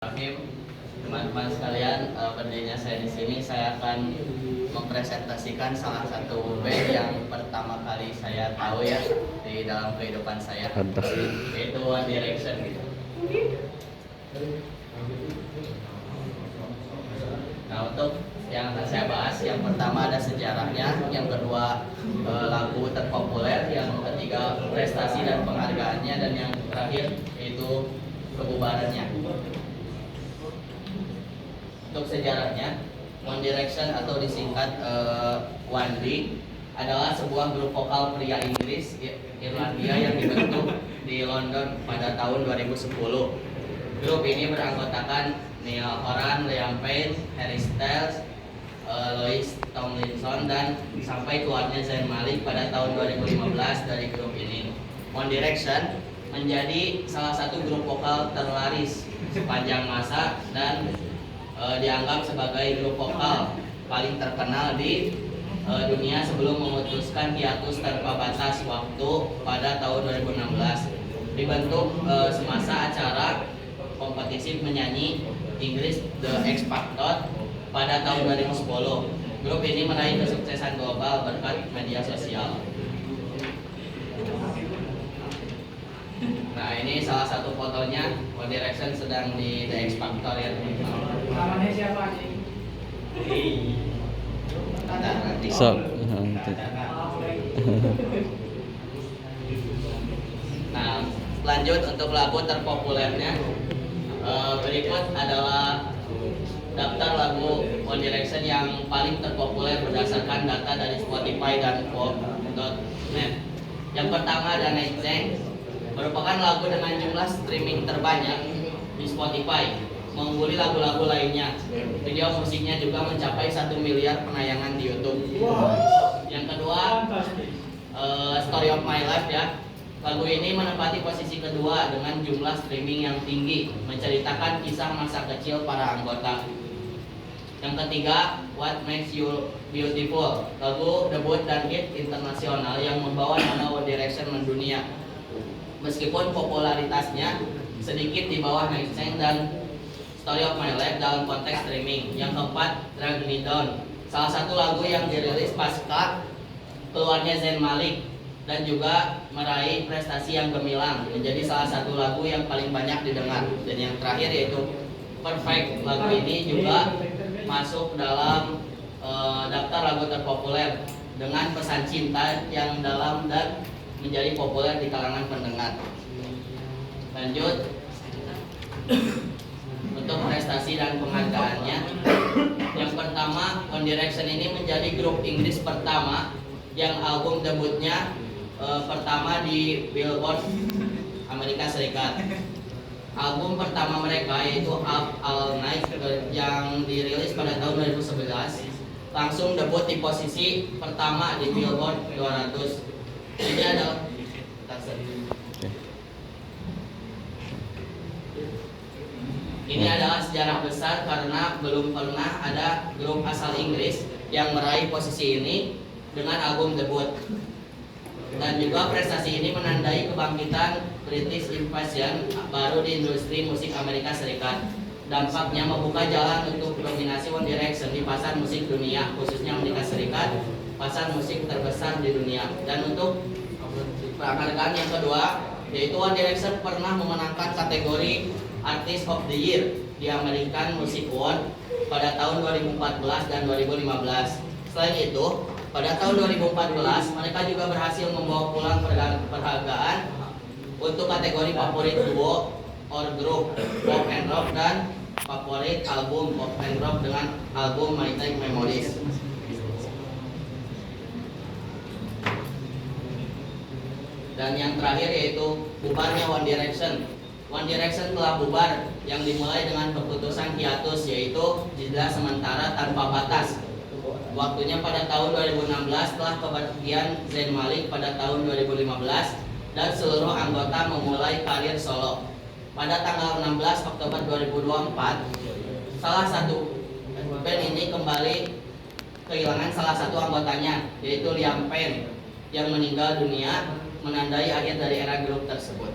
Teman-teman sekalian, berdirinya saya di sini, saya akan mempresentasikan salah satu band yang pertama kali saya tahu ya di dalam kehidupan saya, yaitu One Direction gitu. Nah, untuk yang akan saya bahas, yang pertama ada sejarahnya, yang kedua lagu terpopuler, yang ketiga prestasi dan penghargaannya, dan yang terakhir yaitu kebubarannya. Untuk sejarahnya, One Direction atau disingkat One D adalah sebuah grup vokal pria Inggris Irlandia yang dibentuk di London pada tahun 2010. Grup ini beranggotakan Niall Horan, Liam Payne, Harry Styles, Louis Tomlinson, dan sampai keluarnya Zayn Malik pada tahun 2015 dari grup ini. One Direction menjadi salah satu grup vokal terlaris sepanjang masa dan dianggap sebagai grup vokal paling terkenal di dunia sebelum memutuskan hiatus tanpa batas waktu pada tahun 2016. Dibentuk semasa acara kompetisi menyanyi Inggris The X Factor pada tahun 2010. Grup ini meraih kesuksesan global berkat media sosial. Nah, ini salah satu fotonya One Direction sedang di The X Factor ya. Namanya siapa nih? Nanti. Nah, lanjut untuk lagu terpopulernya. Berikut adalah daftar lagu One Direction yang paling terpopuler berdasarkan data dari Spotify dan Pop.net. Yang pertama ada Night Train, merupakan lagu dengan jumlah streaming terbanyak di Spotify, mengungguli lagu-lagu lainnya. Video musiknya juga mencapai 1 miliar penayangan di YouTube. Yang kedua, Story of My Life ya. Lagu ini menempati posisi kedua dengan jumlah streaming yang tinggi, menceritakan kisah masa kecil para anggota. Yang ketiga, What Makes You Beautiful, lagu debut dan hit internasional yang membawa nama One Direction mendunia. Meskipun popularitasnya sedikit di bawah Night Train dan Story of My Life dalam konteks streaming. Yang keempat, Drag Me Down, salah satu lagu yang dirilis pasca keluarnya Zayn Malik dan juga meraih prestasi yang gemilang, menjadi salah satu lagu yang paling banyak didengar. Dan yang terakhir yaitu Perfect, lagu ini juga masuk dalam daftar lagu terpopuler dengan pesan cinta yang dalam dan menjadi populer di kalangan pendengar. Lanjut untuk prestasi dan penghargaannya. Yang pertama, One Direction ini menjadi grup Inggris pertama yang album debutnya pertama di Billboard Amerika Serikat. Album pertama mereka yaitu Up All Night yang dirilis pada tahun 2011 langsung debut di posisi pertama di Billboard 200. Ini adalah sejarah besar karena belum pernah ada grup asal Inggris yang meraih posisi ini dengan album debut. Dan juga prestasi ini menandai kebangkitan British Invasion baru di industri musik Amerika Serikat. Dampaknya membuka jalan untuk dominasi One Direction di pasar musik dunia, khususnya Amerika Serikat, pasar musik terbesar di dunia. Dan untuk penghargaan yang kedua, yaitu One Direction pernah memenangkan kategori Artist of the Year di American Music Award pada tahun 2014 dan 2015. Selain itu, pada tahun 2014 mereka juga berhasil membawa pulang penghargaan untuk kategori favorit duo or group pop and rock dan favorit album pop and rock dengan album My Time Memories. Dan yang terakhir yaitu bubarnya One Direction. One Direction telah bubar yang dimulai dengan keputusan hiatus, yaitu jeda sementara tanpa batas. Waktunya pada tahun 2016 setelah kepergian Zayn Malik pada tahun 2015 dan seluruh anggota memulai karir solo. Pada tanggal 16 Oktober 2024, salah satu band ini kembali kehilangan salah satu anggotanya, yaitu Liam Payne yang meninggal dunia, menandai akhir dari era grup tersebut.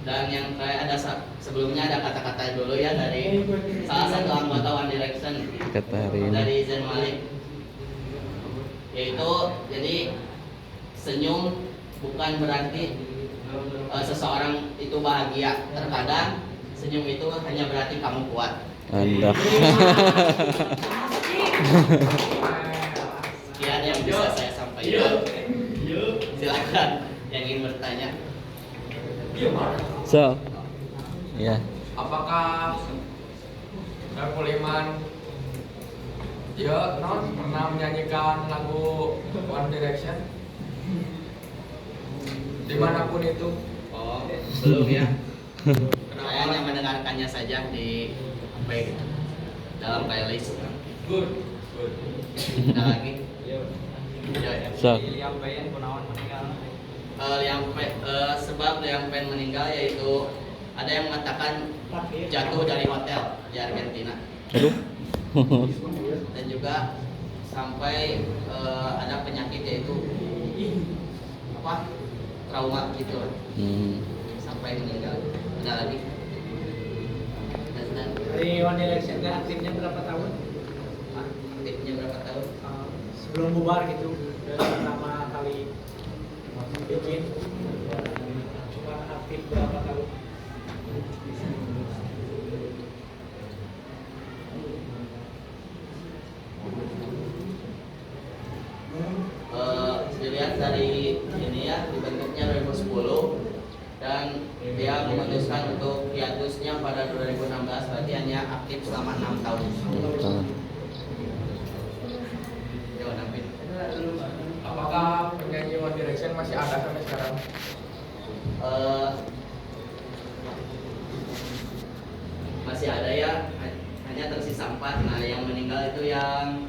Dan yang kayak ada sebelumnya ada kata-kata dulu ya dari salah satu anggota One Direction, Kata hari ini. dari Zayn Malik, yaitu jadi senyum bukan berarti seseorang itu bahagia. Terkadang senyum itu hanya berarti kamu kuat. Anda. Sekian yang bisa saya sampaikan. Silakan yang ingin bertanya. So, ya. Apakah Saiful Iman ya non pernah menyanyikan lagu One Direction dimanapun itu? Oh, belum ya. Saya hanya mendengarkannya saja di apa ya, dalam playlist. Good. Ada lagi? Ya, ya. So, Yang pengen Gunawan meninggal. Sebab Liam Payne meninggal yaitu ada yang mengatakan jatuh dari hotel di Argentina, aduh. dan juga sampai ada penyakit yaitu apa, trauma gitu sampai meninggal. Ada lagi? Dan Dari One Direction aktifnya berapa tahun? aktifnya berapa tahun? Sebelum bubar gitu, dari pertama kali bikin cuma aktif berapa tahun? Dilihat dari ini ya, dibentuknya 2010 dan dia memutuskan untuk hiatusnya pada 2016, berarti hanya aktif selama 6 tahun. Ya, David. Apakah penyanyi One Direction masih ada sampai sekarang? Masih ada ya, hanya tersisa 4. Nah, yang meninggal itu yang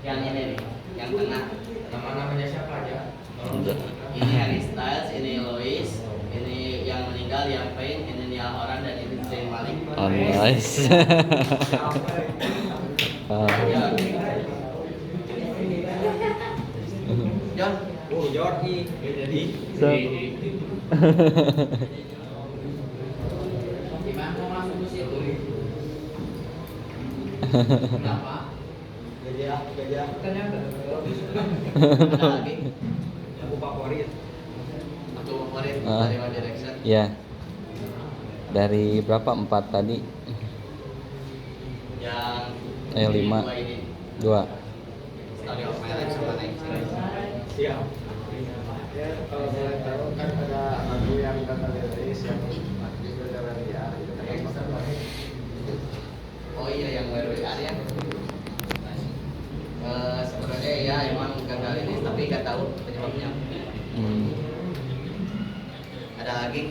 ini nih, yang tengah. Nama-namanya siapa aja? Ini Harry Styles, ini Louis, ini yang meninggal yang Payne, ini Niall Horan, dan ini Zayn Malik. Oh, nice. Ya. John. Oh, Jordi. Jadi. So, Gimana mau masuk ke situ? Kenapa? Gajah. Ada lagi? Aku favorit. Aku favorit Ah. dari One Direction. ya. Dari berapa? 4 tadi? Yang 5. dua ini, 2. Story of My Life sama Next. Siap. Ya, kalau boleh tahu kan ada lagu yang kata liris yang juga jalan liar itu kan yang masalah. Oh iya, yang baru Arya. Sebenarnya ya emang gagal ini, tapi nggak tahu penyebabnya. Ada lagi?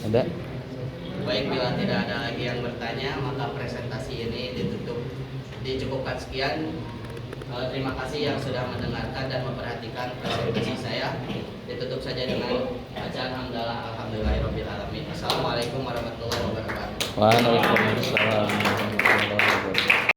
Ada? Baik, bila tidak ada lagi yang bertanya, maka presentasi ini dicukupkan sekian. Terima kasih yang sudah mendengarkan dan memperhatikan presentasi saya. Ditutup saja dengan bacaan hamdalah alhamdulillahirabbil alamin. Assalamualaikum warahmatullahi wabarakatuh. Waalaikumsalam warahmatullahi wabarakatuh.